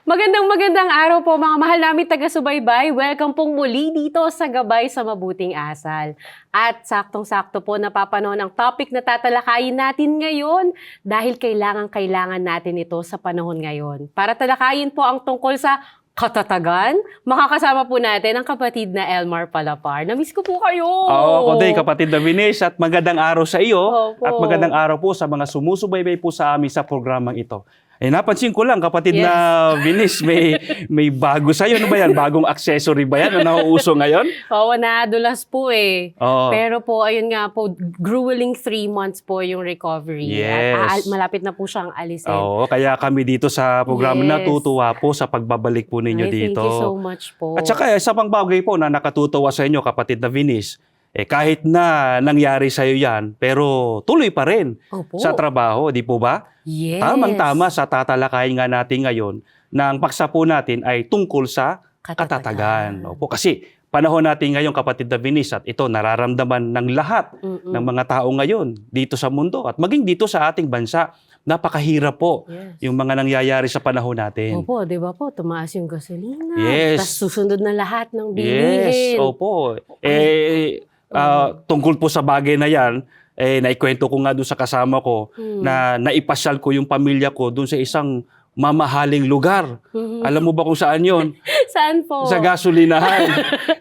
Magandang araw po mga mahal namin taga-subaybay. Welcome pong muli dito sa Gabay sa Mabuting Asal. At saktong-sakto po napapanahon ang topic na tatalakayin natin ngayon dahil kailangan natin ito sa panahon ngayon. Para talakayin po ang tungkol sa katatagan, makakasama po natin ang kapatid na Elmar Palapar. Namiss ko po kayo! Oo, ako din, kapatid na Vinesh, at magandang araw sa iyo. Opo. At magandang araw po sa mga sumusubaybay po sa amin sa programang ito. Napansin ko lang, kapatid Yes. na Vinesh, may bago sa'yo. Ano ba yan? Bagong accessory ba yan? Ano nauuso ngayon? Oo, nadulas po eh. Oo. Pero po, ayun nga po, grueling 3 months po yung recovery. Yes. At malapit na po siyang alisin. Oo, kaya kami dito sa programa Yes. natutuwa po sa pagbabalik po ninyo Ay, dito. Thank you so much po. At saka isa pang bagay po na nakatutuwa sa inyo, kapatid na Vinesh, kahit na nangyari sa'yo yan, pero tuloy pa rin Opo. sa trabaho, di po ba? Yes. Tamang-tama sa tatalakayin nga natin ngayon na ang paksa po natin ay tungkol sa katatagan. Opo, kasi panahon natin ngayon, kapatid na Vinesh, at ito nararamdaman ng lahat ng mga tao ngayon dito sa mundo at maging dito sa ating bansa. Napakahirap po Yes. yung mga nangyayari sa panahon natin. Opo, di ba po? Tumaas yung gasolina. Yes. Tapos susunod na lahat ng bilihin. Yes, opo. Tungkol po sa bagay na yan, naikwento ko nga doon sa kasama ko na naipasyal ko yung pamilya ko doon sa isang mamahaling lugar. Alam mo ba kung saan yon? Saan po? Sa gasolinahan.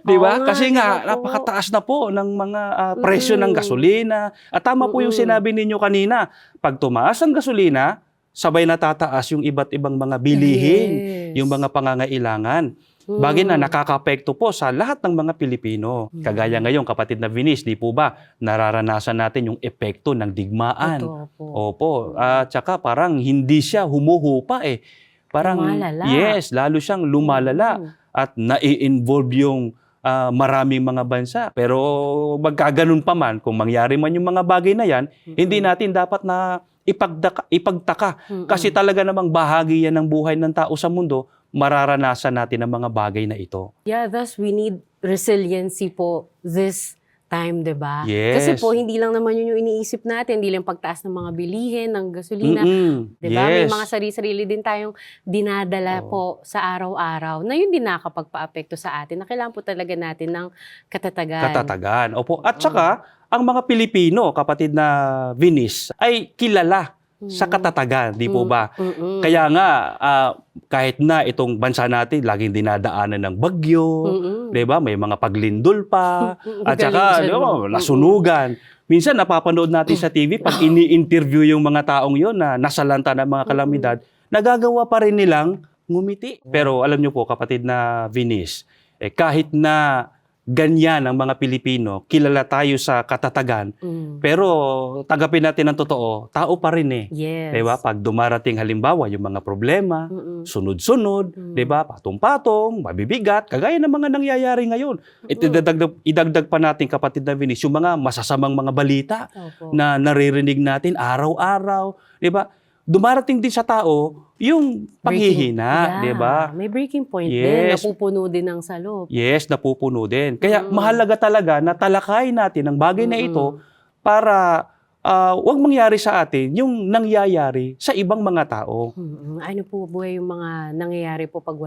Di ba? Oo nga, Kasi nga, di ba po? napakataas na po ng mga presyo ng gasolina. At tama po yung sinabi ninyo kanina. Pag tumaas ang gasolina, sabay natataas yung iba't ibang mga bilihin, Yes. yung mga pangangailangan. Bagay na nakakapekto po sa lahat ng mga Pilipino. Kagaya ngayon, kapatid na Vinesh, di po ba, nararanasan natin yung epekto ng digmaan. Totoo po. Opo. At saka parang hindi siya humuhupa eh. Parang, Lumalala. yes, lalo siyang lumalala. At nai-involve yung maraming mga bansa. Pero magkaganon pa man, kung mangyari man yung mga bagay na yan, hindi natin dapat na ipagtaka. Kasi talaga namang bahagi yan ng buhay ng tao sa mundo, mararanasan natin ang mga bagay na ito. Yeah, thus we need resiliency po this time, di ba? Yes. Kasi po, hindi lang naman yun yung iniisip natin. Hindi lang pagtaas ng mga bilihin, ng gasolina. Di ba? May Yes. mga sarili-sarili din tayong dinadala po sa araw-araw na yun din nakakapagpa-apekto sa atin na kailangan po talaga natin ng katatagan. Katatagan. Opo. At saka, ang mga Pilipino, kapatid na Vinesh, ay kilala sa katatagan, di po ba? Kaya nga, kahit na itong bansa natin, laging dinadaanan ng bagyo, di ba? May mga paglindol pa, at saka, di ba, nasunugan. Minsan, napapanood natin sa TV, pag ini-interview yung mga taong yon na nasalanta ng mga kalamidad, nagagawa pa rin nilang ngumiti. Pero alam nyo po, kapatid na Vinesh, kahit na ganyan ang mga Pilipino, kilala tayo sa katatagan, pero tanggapin natin ang totoo, tao pa rin eh. Yes. Diba? Pag dumarating halimbawa yung mga problema, sunod-sunod, diba? Patong-patong, mabibigat, kagaya ng mga nangyayari ngayon. Idagdag pa natin, kapatid na Vinesh, yung mga masasamang mga balita Opo. na naririnig natin araw-araw, diba? Dumarating din sa tao yung panghihina, Yeah. di ba? May breaking point din. Yes. Napupuno din ang salop. Yes, napupuno din. Kaya mahalaga talaga na talakayin natin ang bagay na ito para wag mangyari sa atin yung nangyayari sa ibang mga tao. Ano po ba yung mga nangyayari po pag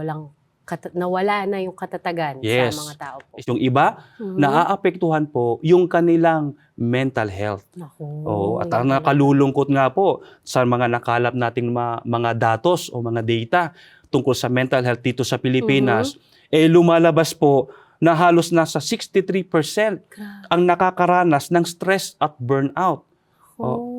nawala na yung katatagan Yes. sa mga tao po? Yung iba, naaapektuhan po yung kanilang mental health. Naku. At ang nakalulungkot nga po sa mga nakalap nating mga datos o mga data tungkol sa mental health dito sa Pilipinas, lumalabas po na halos nasa 63% ang nakakaranas ng stress at burnout.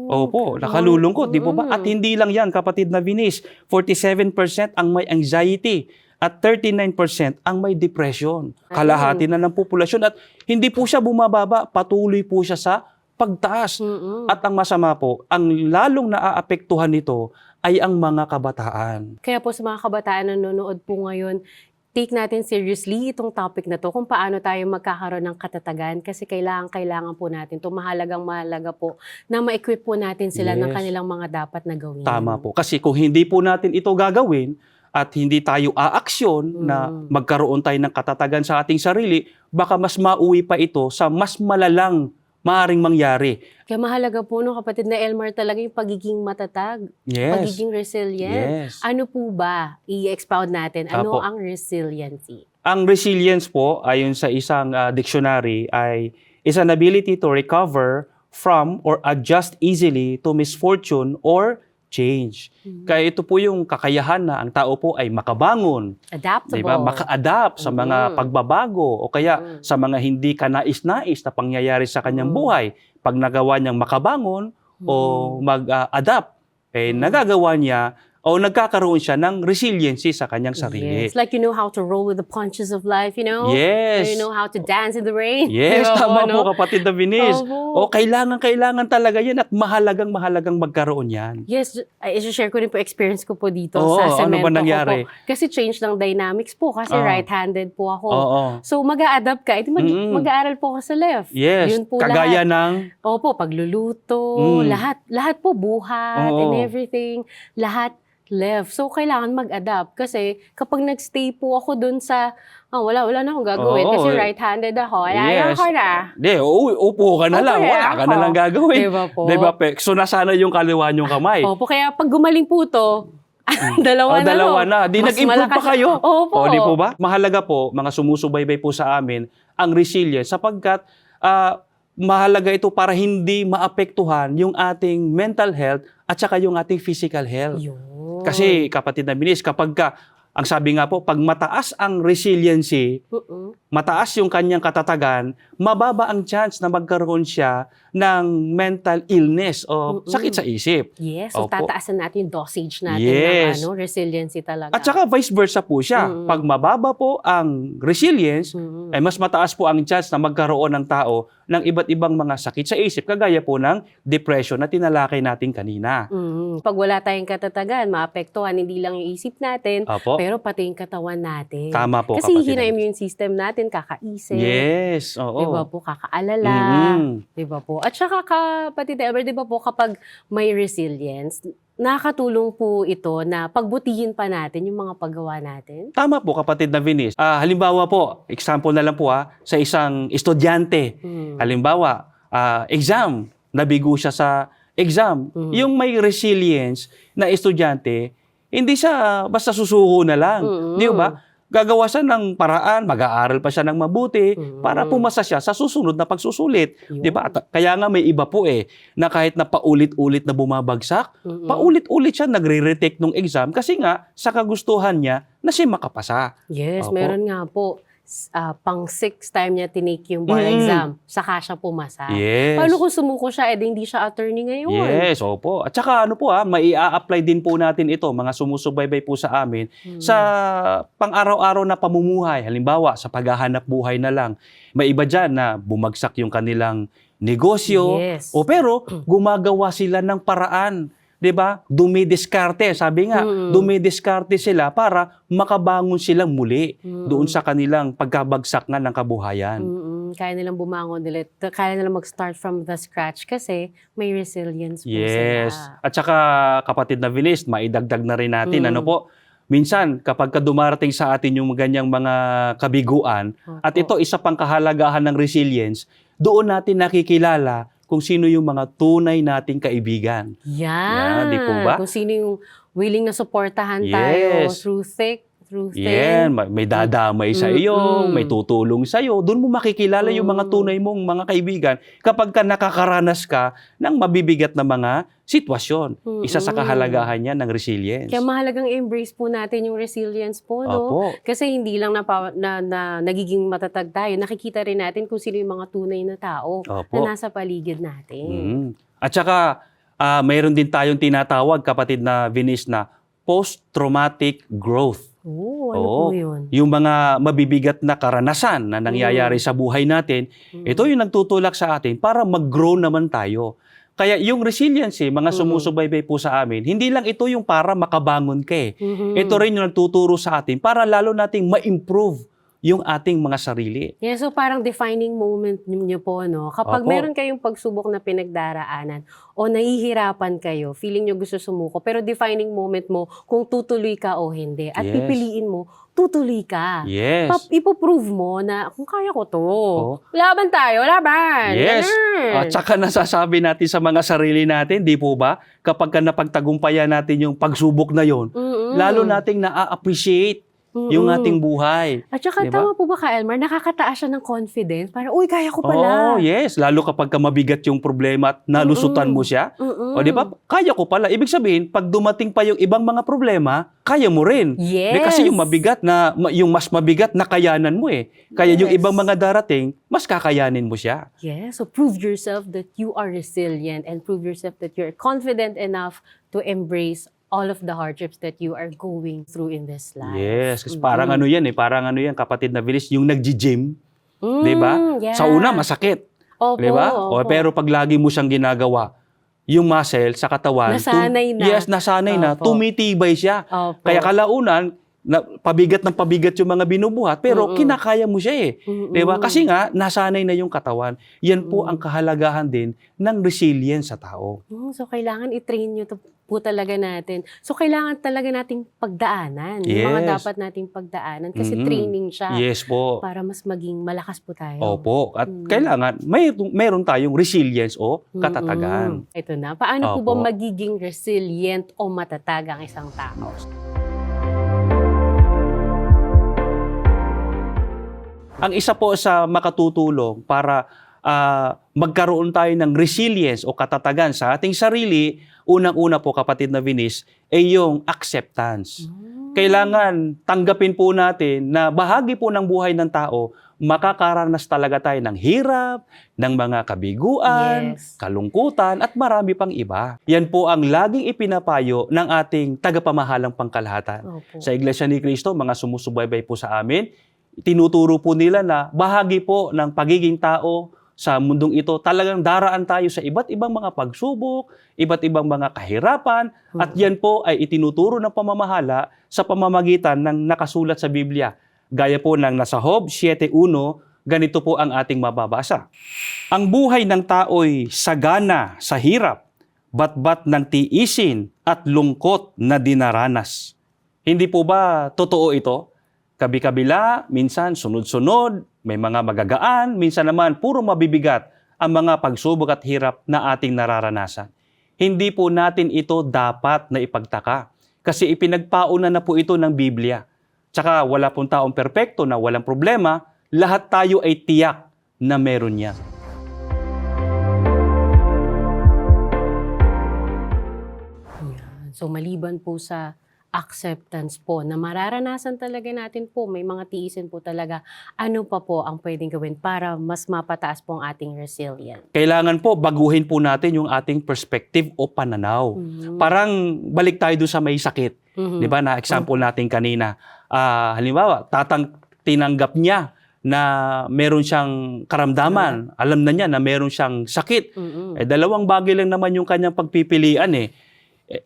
Opo, nakalulungkot, di po ba? At hindi lang yan, kapatid na Vinesh, 47% ang may anxiety at 39% ang may depression. Kalahati na ng populasyon at hindi po siya bumababa, patuloy po siya sa pagtaas. At ang masama po, ang lalong naaapektuhan nito ay ang mga kabataan. Kaya po sa mga kabataan na nanonood po ngayon, take natin seriously itong topic na to kung paano tayo magkakaroon ng katatagan kasi kailangan po natin ito. Mahalaga po na ma-equip po natin sila ng Yes. kanilang mga dapat na gawin. Tama po. Kasi kung hindi po natin ito gagawin at hindi tayo aaksyon na magkaroon tayo ng katatagan sa ating sarili, baka mas mauwi pa ito sa mas malalang maaaring mangyari. Kaya mahalaga po, no, kapatid na Elmar, talaga yung pagiging matatag, Yes. pagiging resilient. Yes. Ano po ba? I-expound natin. Ano Apo. ang resiliency? Ang resilience po, ayon sa isang dictionary, ay is an ability to recover from or adjust easily to misfortune or change. Kaya ito po yung kakayahan na ang tao po ay makabangon, Adaptable. di ba? Maka-adapt sa mga pagbabago o kaya sa mga hindi kanais-nais na pangyayari sa kanyang buhay. Pag nagawa niyang makabangon o mag-adapt, nagagawa niya o nagkakaroon siya ng resiliency sa kanyang sarili. Yes. Like you know how to roll with the punches of life, you know? Yes. You know how to dance in the rain. Yes, Di ba tama no? po, kapatid na Venice. Opo. O kailangan talaga yan at mahalagang magkaroon yan. Yes, i-share ko rin po experience ko po dito Oo, sa ano semento ba nangyari? ko po. Kasi change ng dynamics po kasi Oo. right-handed po ako. Oo. So mag-a-adapt ka, edi mag-aaral po ka sa left. Yes, Yun po kagaya lahat. ng... Opo, pagluluto, lahat po, buhat Oo. and everything, lahat left. So, kailangan mag-adapt kasi kapag nag-stay po ako dun sa, wala na akong gagawin Oo. kasi right-handed ako. Ayan Yes. ako na. Di, upo ka na Opo, lang. Wala ka na ako. lang gagawin. Diba po? Diba, Pek? So, nasana yung kaliwan yung kamay. Opo, kaya pag gumaling po to, dalawa na. Di Mas nag-improve pa malakas- kayo. Opo. O, di po ba? Mahalaga po, mga sumusubaybay po sa amin, ang resilience sapagkat mahalaga ito para hindi maapektuhan yung ating mental health at saka yung ating physical health. Yun. Kasi kapatid na Binis, kapag ang sabi nga po, pag mataas ang resiliency, mataas yung kanyang katatagan, mababa ang chance na magkaroon siya ng mental illness o sakit sa isip. Yes, so Opo. tataasan natin yung dosage natin Yes. ng resiliency talaga. At saka vice versa po siya. Pag mababa po ang resilience, ay mas mataas po ang chance na magkaroon ng tao ng iba't ibang mga sakit sa isip, kagaya po ng depression na tinalakay natin kanina. Pag wala tayong katatagan, maapektuhan hindi lang yung isip natin, Opo. pero pati yung katawan natin. Tama po, Kasi kapatid. hihina yung immune system natin, kakaisip. Yes, oo. Di ba po, kakaalala. Di ba po? At saka kapatid Ever, di ba po, kapag may resilience, nakakatulong po ito na pagbutihin pa natin yung mga paggawa natin. Tama po, kapatid na Venice. Halimbawa po, example na lang po sa isang estudyante. Halimbawa, exam, nabigo siya sa exam. Yung may resilience na estudyante, hindi siya basta susuko na lang. Di ba? Gagawa siya ng paraan, mag-aaral pa siya ng mabuti para pumasa siya sa susunod na pagsusulit. Di ba? Kaya nga may iba po na kahit na paulit-ulit na bumabagsak, paulit-ulit siya nagre-retake ng exam kasi nga sa kagustuhan niya na siya makapasa. Yes, Opo. meron nga po. Pang 6th time niya tinake yung bar exam, saka siya pumasa. Yes. Paano kung sumuko siya, hindi siya attorney ngayon? Yes, opo. At saka ano po mai-a-apply din po natin ito, mga sumusubaybay po sa amin, sa pang-araw-araw na pamumuhay. Halimbawa, sa paghahanap buhay na lang. May iba dyan na bumagsak yung kanilang negosyo, Yes. pero gumagawa sila ng paraan. 'Di ba? Dumidiskarte. Sabi nga, dumidiskarte sila para makabangon silang muli doon sa kanilang pagkabagsak nga ng kabuhayan. Kaya nilang bumangon ulit. Kaya nilang mag-start from the scratch kasi may resilience po Yes. sila. At saka, kapatid na Vinis, maidagdag na rin natin, ano po, minsan, kapag dumarating sa atin yung ganyang mga kabiguan, at ito isa pang kahalagahan ng resilience, doon natin nakikilala kung sino yung mga tunay nating kaibigan. Yan. Yan, di po ba? Kung sino yung willing na suportahan tayo Yes. through thick, through thin. Yan, may dadamay sa iyo, may tutulong sa iyo. Doon mo makikilala yung mga tunay mong mga kaibigan kapag ka nakakaranas ka ng mabibigat na mga sitwasyon. Isa sa kahalagahan niya ng resilience. Kaya mahalagang embrace po natin yung resilience po, no? Opo. Kasi hindi lang na nagiging matatag tayo, nakikita rin natin kung sino yung mga tunay na tao Opo. na nasa paligid natin. At saka, mayroon din tayong tinatawag, kapatid na Vinis, na post-traumatic growth. Ano po yun? Yung mga mabibigat na karanasan na nangyayari sa buhay natin, ito yung nagtutulak sa atin para mag-grow naman tayo. Kaya yung resiliency, mga sumusubaybay po sa amin, hindi lang ito yung para makabangon ka Ito rin yung nagtuturo sa atin para lalo nating ma-improve yung ating mga sarili. Yeah, so parang defining moment niyo po, no? Kapag Opo. meron kayong pagsubok na pinagdaraanan o nahihirapan kayo, feeling nyo gusto sumuko, pero defining moment mo kung tutuloy ka o hindi. At Yes. pipiliin mo, tutuloy ka. Yes. Ipoprove mo na kung kaya ko to. Oo. Laban tayo, laban! Yes. Ganun. At saka nasasabi natin sa mga sarili natin, di po ba? Kapag ka napagtagumpayan natin yung pagsubok na yon, Mm-mm. lalo nating na-appreciate yung Mm-mm. ating buhay. At saka Diba? tama po ba ka, Elmar? Nakakataas siya ng confidence. Parang, uy, kaya ko pala. Oh, yes. Lalo kapag ka mabigat yung problema at nalusutan mo siya. Mm-mm. O di ba? Kaya ko pala. Ibig sabihin, pag dumating pa yung ibang mga problema, kaya mo rin. Yes. Kasi yung mabigat na yung mas mabigat na kayanan mo eh. Kaya yung Yes. ibang mga darating, mas kakayanin mo siya. Yes, so prove yourself that you are resilient and prove yourself that you're confident enough to embrace all of the hardships that you are going through in this life. Yes, kasi parang ano yan eh, parang ano yan, kapatid na bilis, yung nagji-gym, Mm, 'di ba? yeah. Sa una masakit, Opo, 'di ba? O opo. pero pag lagi mo siyang ginagawa, yung muscle sa katawan, Nasanay na. Yes, nasanay na, Opo. tumitibay siya. Opo. Kaya kalaunan, pabigat ng pabigat yung mga binubuhat, pero kinakaya mo siya eh. Mm-mm. 'Di ba? Kasi nga nasanay na yung katawan. Yan po ang kahalagahan din ng resilience sa tao. So kailangan i-train nyo to po talaga natin. So kailangan talaga nating pagdaanan. Yung mga Yes. dapat nating pagdaanan kasi Mm-mm. training siya Yes po. para mas maging malakas po tayo. Opo. At kailangan meron tayong resilience o katatagan. Ito na. Paano po Opo. ba magiging resilient o matatag ang isang tao? Ang isa po sa makatutulong para magkaroon tayo ng resilience o katatagan sa ating sarili, unang-una po kapatid na Vinis, ay yung acceptance. Kailangan tanggapin po natin na bahagi po ng buhay ng tao, makakaranas talaga tayo ng hirap, ng mga kabiguan, Yes. kalungkutan, at marami pang iba. Yan po ang laging ipinapayo ng ating tagapamahalang pangkalahatan. Opo. Sa Iglesia ni Cristo, mga sumusubaybay po sa amin, tinuturo po nila na bahagi po ng pagiging tao sa mundong ito, talagang daraan tayo sa iba't ibang mga pagsubok, iba't ibang mga kahirapan, at yan po ay itinuturo ng pamamahala sa pamamagitan ng nakasulat sa Biblia. Gaya po ng nasa Job 7:1, ganito po ang ating mababasa. Ang buhay ng tao'y sagana sa hirap, batbat ng tiisin at lungkot na dinaranas. Hindi po ba totoo ito? Kabi-kabila, minsan sunod-sunod, may mga magagaan, minsan naman puro mabibigat ang mga pagsubok at hirap na ating nararanasan. Hindi po natin ito dapat na ipagtaka kasi ipinagpauna na po ito ng Biblia. Tsaka wala pong taong perpekto na walang problema, lahat tayo ay tiyak na meron yan. Yan. So maliban po sa acceptance po na mararanasan talaga natin po, may mga tiisin po talaga, ano pa po ang pwedeng gawin para mas mapataas po ang ating resilience? Kailangan po baguhin po natin yung ating perspective o pananaw. Parang balik tayo doon sa may sakit. Di ba? Na example natin kanina. Halimbawa, tinanggap niya na meron siyang karamdaman. Alam na niya na meron siyang sakit. Dalawang bagay lang naman yung kanyang pagpipilian eh.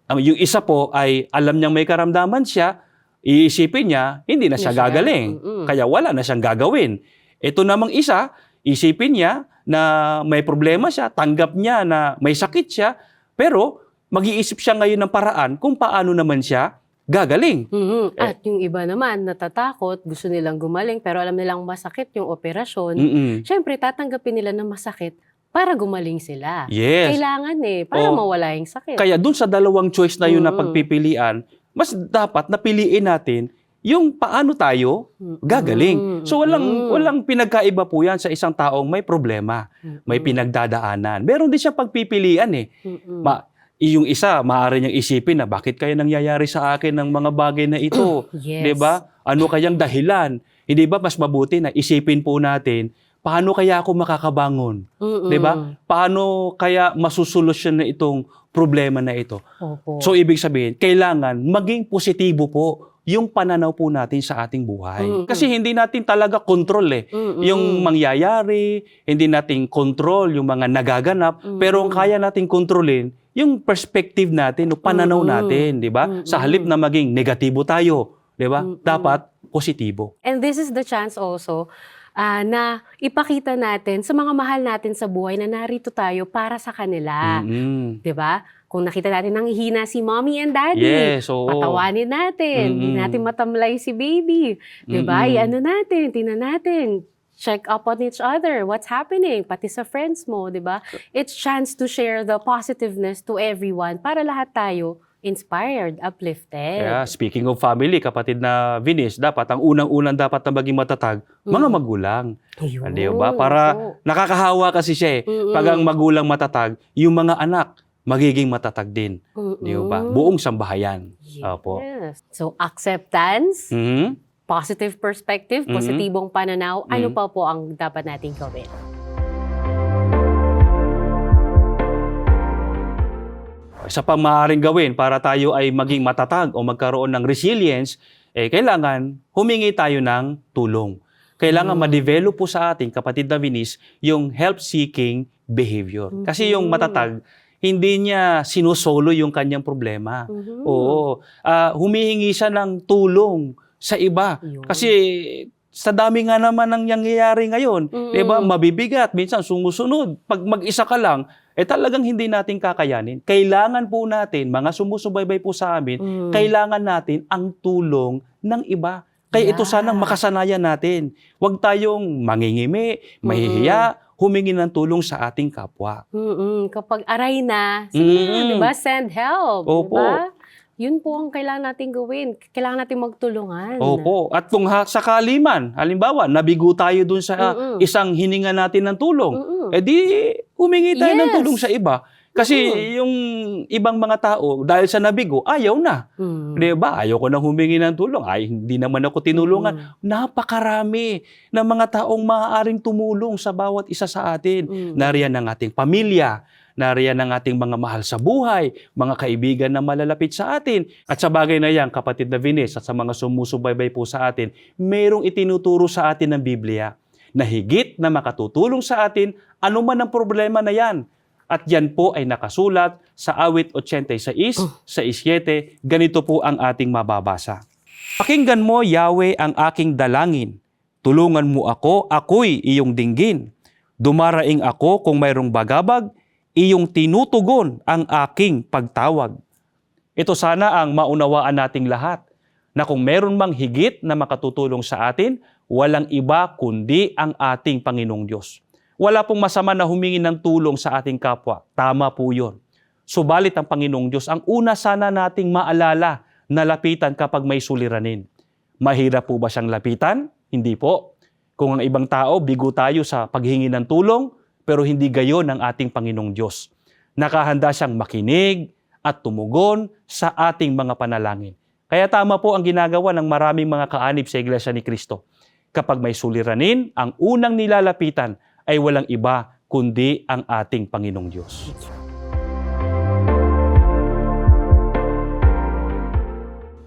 Yung isa po ay alam niyang may karamdaman siya, iisipin niya, hindi na siya gagaling. Kaya wala na siyang gagawin. Ito namang isa, isipin niya na may problema siya, tanggap niya na may sakit siya, pero mag-iisip siya ngayon ng paraan kung paano naman siya gagaling. At yung iba naman, natatakot, gusto nilang gumaling, pero alam nilang masakit yung operasyon. Siyempre, tatanggapin nila na masakit para gumaling sila. Yes. Kailangan para mawala yung sakit. Kaya dun sa dalawang choice na yun na pagpipilian, mas dapat napiliin natin yung paano tayo gagaling. So walang pinagkaiba po yan sa isang taong may problema, may pinagdadaanan. Meron din siya pagpipilian eh. Yung isa, maaari niyang isipin na bakit kaya nangyayari sa akin ng mga bagay na ito? Yes. 'Di ba? Ano kayang dahilan? Hindi ba mas mabuti na isipin po natin, paano kaya ako makakabangon? 'Di ba? Paano kaya masusolusyon na itong problema na ito? Opo. So ibig sabihin, kailangan maging positibo po yung pananaw po natin sa ating buhay. Kasi hindi natin talaga control eh. Yung mangyayari, hindi natin control yung mga nagaganap, pero ang kaya nating kontrolin, yung perspective natin, o pananaw natin, di ba? Sa halip na maging negatibo tayo, di ba? Dapat positibo. And this is the chance also na ipakita natin sa mga mahal natin sa buhay na narito tayo para sa kanila. Mm-mm. 'Di ba? Kung nakita natin nanghihina si mommy and daddy, Yes, oo. patawanin natin. Hindi Mm-mm. natin matamlay si baby. 'Di ba? Mm-mm. I-ano natin, tingnan natin. Check up on each other. What's happening? Pati sa friends mo, 'di ba? It's chance to share the positiveness to everyone para lahat tayo inspired, uplifted. Kaya speaking of family, kapatid na Venice, dapat ang unang-unang dapat na maging matatag, mga magulang. Ayun. Di ba? Para Oo. nakakahawa kasi siya eh. Pag ang magulang matatag, yung mga anak magiging matatag din. Di ba? Buong sambahayan. Opo. Yes. So, acceptance, Mhm. positive perspective, Mhm. positibong pananaw, ano Mhm. pa po ang dapat nating gawin? Isa pa maaaring gawin para tayo ay maging matatag o magkaroon ng resilience, kailangan humingi tayo ng tulong. Kailangan ma-develop po sa ating kapatid na Venice yung help-seeking behavior. Kasi yung matatag, hindi niya sinusolo yung kanyang problema. Oo. Humihingi siya ng tulong sa iba. Yun. Kasi sa dami nga naman ng nangyayari ngayon, 'di ba? Mabibigat, minsan sumusunod. Pag mag-isa ka lang, talagang hindi natin kakayanin. Kailangan po natin, mga sumusubaybay po sa amin, kailangan natin ang tulong ng iba. Kaya ito sanang makasanayan natin. Huwag tayong mangingimi, mahihiya, humingi ng tulong sa ating kapwa. Kapag aray na, sige na, di ba? Send help. Opo. Di ba? Yun po ang kailangan natin gawin. Kailangan natin magtulungan. Opo. At kung sakali man, halimbawa, nabigo tayo dun sa isang hininga natin ng tulong, di humingi tayo ng tulong sa iba. Kasi yung ibang mga tao, dahil sa nabigo, ayaw na. Di ba? Ayaw ko nang humingi ng tulong. Ay, hindi naman ako tinulungan. Napakarami ng mga taong maaaring tumulong sa bawat isa sa atin. Nariyan ang ating pamilya, nariyan ang ating mga mahal sa buhay, mga kaibigan na malalapit sa atin. At sa bagay na yan, kapatid na Venice, at sa mga sumusubaybay po sa atin, mayroong itinuturo sa atin ng Biblia na higit na makatutulong sa atin anuman ang problema na yan. At yan po ay nakasulat sa awit 86, sa 7, ganito po ang ating mababasa. Pakinggan mo, Yahweh, ang aking dalangin. Tulungan mo ako, ako'y iyong dinggin. Dumaraing ako kung mayroong bagabag, iyong tinutugon ang aking pagtawag. Ito sana ang maunawaan nating lahat, na kung meron mang higit na makatutulong sa atin, walang iba kundi ang ating Panginoong Diyos. Wala pong masama na humingi ng tulong sa ating kapwa. Tama po yun. Subalit ang Panginoong Diyos, ang una sana nating maalala na lapitan kapag may suliranin. Mahirap po ba siyang lapitan? Hindi po. Kung ang ibang tao, bigo tayo sa paghingi ng tulong, pero hindi gayon ang ating Panginoong Diyos. Nakahanda siyang makinig at tumugon sa ating mga panalangin. Kaya tama po ang ginagawa ng maraming mga kaanib sa Iglesia ni Cristo. Kapag may suliranin, ang unang nilalapitan ay walang iba kundi ang ating Panginoong Diyos.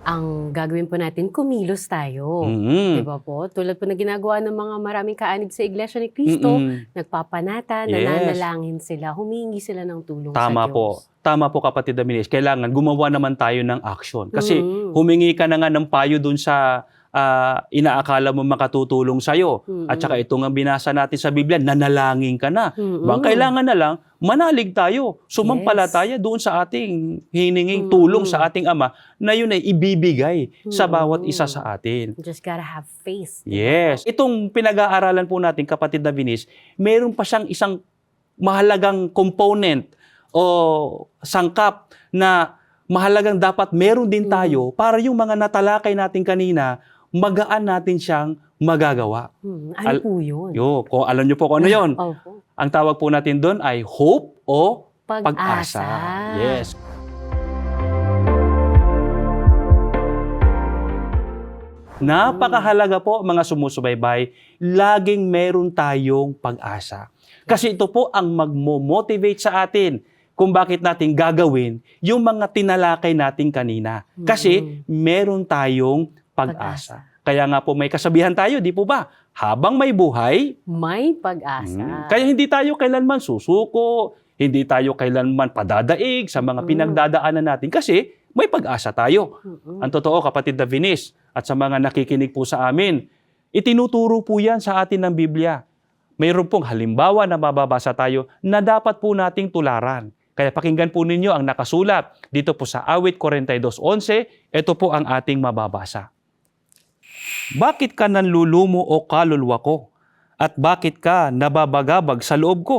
Ang gagawin po natin, kumilos tayo. Di ba po? Tulad po na ginagawa ng mga maraming kaanib sa Iglesia ni Cristo, nagpapanata, nananalangin sila, humingi sila ng tulong Tama sa Diyos. po. Tama po, kapatid Dominic. Kailangan gumawa naman tayo ng action. Kasi humingi ka na nga ng payo dun sa inaakala mo makatutulong sa'yo. At saka ito nga binasa natin sa Biblia, nanalangin ka na. Kailangan na lang, manalig tayo. Sumampalataya doon sa ating hininging tulong sa ating Ama na yun ay ibibigay sa bawat isa sa atin. You just gotta have faith. Yes. Itong pinag-aaralan po natin, kapatid na Venice, meron pa siyang isang mahalagang component o sangkap na mahalagang dapat meron din tayo para yung mga natalakay natin kanina, magaan natin siyang magagawa. Ano po yun? Kung alam niyo po kung ano yun. Opo. Ang tawag po natin doon ay hope o Pag-asa. Yes. Napakahalaga po, mga sumusubaybay, laging meron tayong pag-asa. Kasi ito po ang magmo-motivate sa atin kung bakit natin gagawin yung mga tinalakay natin kanina. Kasi meron tayong pag-asa. Kaya nga po may kasabihan tayo, di po ba? Habang may buhay, may pag-asa. Kaya hindi tayo kailanman susuko, hindi tayo kailanman padadaig sa mga pinagdadaanan natin kasi may pag-asa tayo. Ang totoo, kapatid na Venice, at sa mga nakikinig po sa amin, itinuturo po yan sa atin ng Biblia. Mayroon pong halimbawa na mababasa tayo na dapat po nating tularan. Kaya pakinggan po ninyo ang nakasulat dito po sa Awit 42:11. Ito po ang ating mababasa. Bakit ka nanlulumo o kaluluwa ko? At bakit ka nababagabag sa loob ko?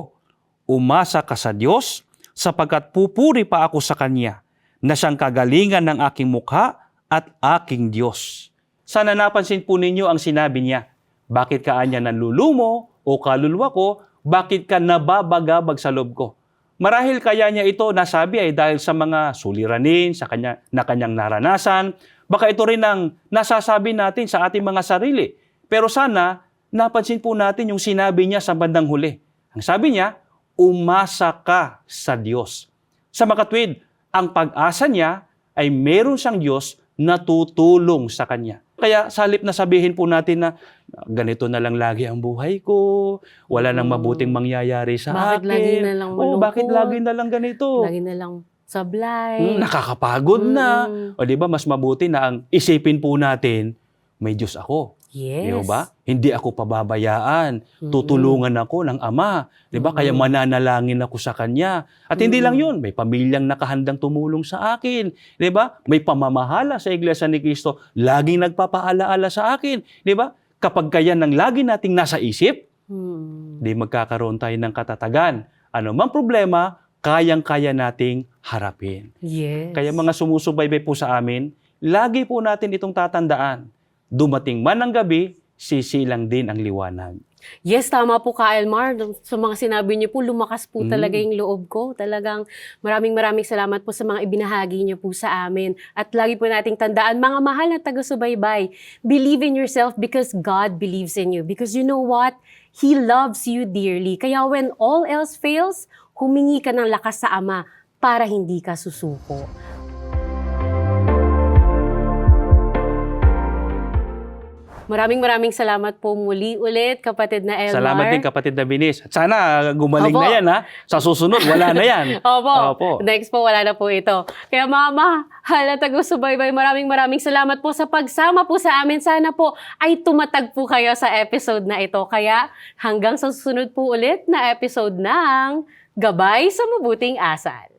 Umasa ka sa Diyos, sapagkat pupuri pa ako sa Kanya, na siyang kagalingan ng aking mukha at aking Diyos. Sana napansin po ninyo ang sinabi niya. Bakit ka anya nanlulumo o kaluluwa ko? Bakit ka nababagabag sa loob ko? Marahil kaya niya ito nasabi ay dahil sa mga suliranin na kanyang naranasan. Baka ito rin ang nasasabi natin sa ating mga sarili. Pero sana napansin po natin yung sinabi niya sa bandang huli. Ang sabi niya, umasa ka sa Diyos. Sa makatwid, ang pag-asa niya ay meron siyang Diyos na tutulong sa kanya. Kaya sa halip na sabihin po natin na ganito na lang lagi ang buhay ko, wala nang mabuting mangyayari sa Bakit akin. lagi na lang malungkot? Bakit lagi na lang ganito? Lagi na lang sablay. Nakakapagod na. O di ba mas mabuti na ang isipin po natin, may Diyos ako. Yes. Di ba? Hindi ako pababayaan. Tutulungan ako ng Ama. Di ba? Kaya mananalangin ako sa Kanya. At hindi lang yun, may pamilyang nakahandang tumulong sa akin. Di ba? May pamamahala sa Iglesia ni Cristo. Laging nagpapaalaala sa akin. Di ba? Kapag kaya nang lagi nating nasa isip, di magkakaroon tayo ng katatagan. Ano mang problema, kayang-kaya nating harapin. Yes. Kaya mga sumusubaybay po sa amin, lagi po natin itong tatandaan. Dumating man ang gabi, sisilang din ang liwanag. Yes, tama po ka, Elmar. Sa mga sinabi niyo po, lumakas po talaga yung loob ko. Talagang maraming salamat po sa mga ibinahagi niyo po sa amin. At lagi po nating tandaan, mga mahal na taga-subaybay, believe in yourself because God believes in you. Because you know what? He loves you dearly. Kaya when all else fails, humingi ka ng lakas sa Ama para hindi ka susuko. Maraming salamat po muli ulit, kapatid na Elmar. Salamat din, kapatid na Binis. At sana gumaling Opo. na yan, ha? Sa susunod, wala na yan. Opo. Next po, wala na po ito. Kaya mama, hala tago-subaybay, maraming salamat po sa pagsama po sa amin. Sana po ay tumatag po kayo sa episode na ito. Kaya hanggang sa susunod po ulit na episode ng Gabay sa Mabuting Asal.